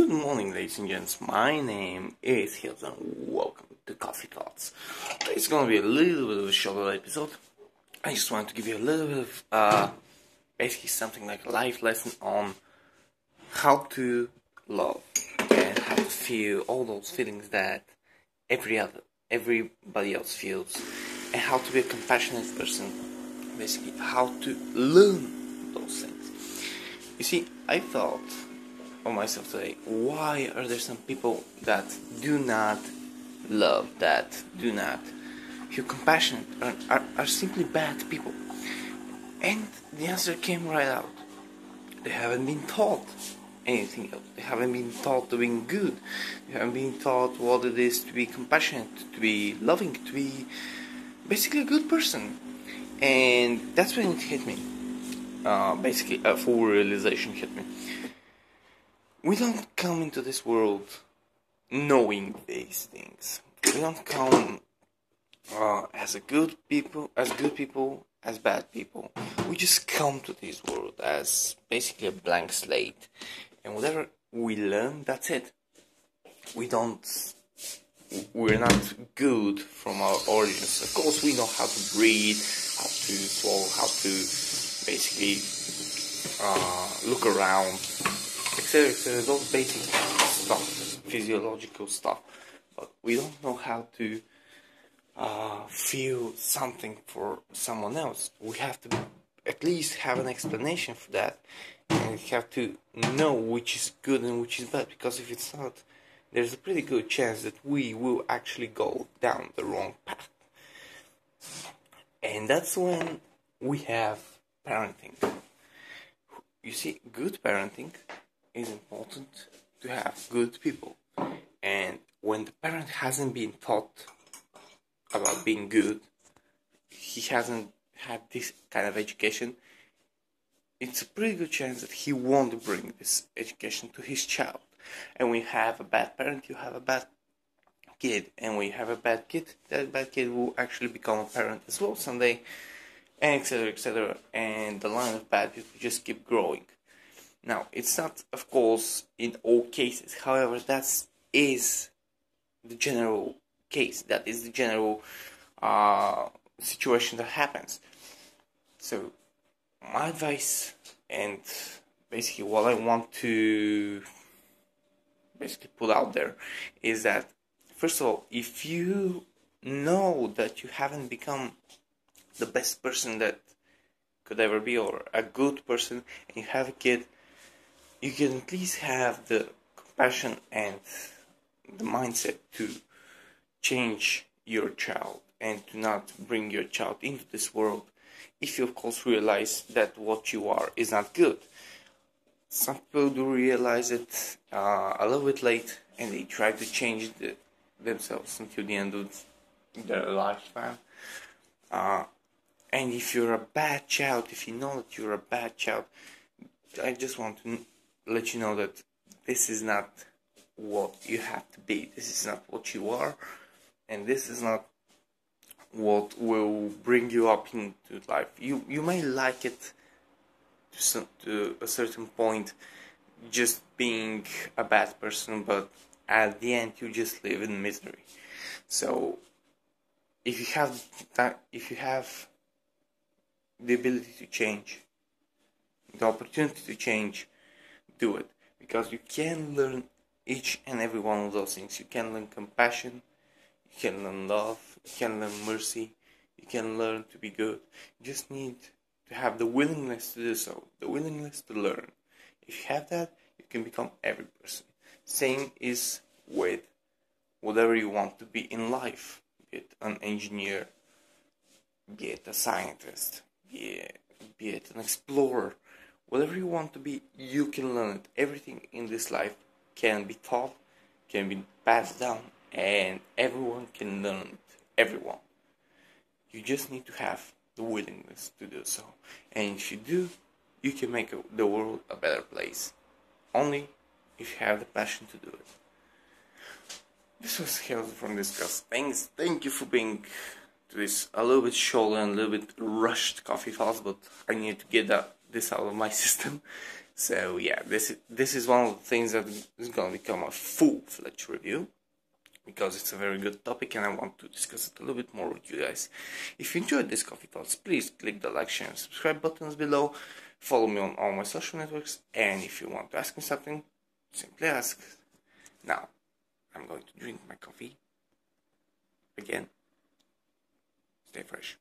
Good morning, ladies and gents. My name is Hills and welcome to Coffee Thoughts. It's gonna be a little bit of a shorter episode. I just want to give you a little bit of basically something like a life lesson on how to love and how to feel all those feelings that everybody else feels, and how to be a compassionate person. Basically, how to learn those things. You see, I thought of myself today, why are there some people that do not love, that do not feel compassionate, are simply bad people? And the answer came right out. They haven't been taught anything else. They haven't been taught to be good. They haven't been taught what it is to be compassionate, to be loving, to be basically a good person. And that's when it hit me. Basically, a full realization hit me. We don't come into this world knowing these things. We don't come as good people, as bad people. We just come to this world as basically a blank slate, and whatever we learn, that's it. We're not good from our origins. Of course, we know how to breathe, how to swallow, how to basically look around, etc. Those basic stuff, physiological stuff, but we don't know how to feel something for someone else. We have to at least have an explanation for that, and we have to know which is good and which is bad, because if it's not, there's a pretty good chance that we will actually go down the wrong path. And that's when we have parenting. You see, good parenting is important to have good people. And when the parent hasn't been taught about being good, he hasn't had this kind of education, it's a pretty good chance that he won't bring this education to his child. And when you have a bad parent, you have a bad kid. And when you have a bad kid, that bad kid will actually become a parent as well someday, and etc, etc. And the line of bad people just keep growing. Now, it's not, of course, in all cases. However, that is the general case. That is the general situation that happens. So, my advice, and basically what I want to basically put out there, is that, first of all, if you know that you haven't become the best person that could ever be, or a good person, and you have a kid, you can at least have the compassion and the mindset to change your child and to not bring your child into this world, if you of course realize that what you are is not good. Some people do realize it a little bit late, and they try to change themselves until the end of their lifespan. And if you're a bad child, if you know that you're a bad child, I just want to let you know that this is not what you have to be. This is not what you are, and this is not what will bring you up into life. You may like it to a certain point, just being a bad person, but at the end you just live in misery. So if you have the ability to change, the opportunity to change, do it, because you can learn each and every one of those things. You can learn compassion, you can learn love, you can learn mercy, you can learn to be good. You just need to have the willingness to do so, the willingness to learn. If you have that, you can become every person. Same is with whatever you want to be in life, be it an engineer, be it a scientist, be it an explorer. Whatever you want to be, you can learn it. Everything in this life can be taught, can be passed down, and everyone can learn it. Everyone. You just need to have the willingness to do so. And if you do, you can make the world a better place. Only if you have the passion to do it. This was Harold from Discuss. Thank you for being to this a little bit short and a little bit rushed coffee fast, but I needed to get this out of my system. So yeah, this is one of the things that is going to become a full-fledged review, because it's a very good topic and I want to discuss it a little bit more with you guys. If you enjoyed this coffee thoughts, please click the like, share and subscribe buttons below. Follow me on all my social networks, and if you want to ask me something, simply ask. Now, I'm going to drink my coffee again. Stay fresh.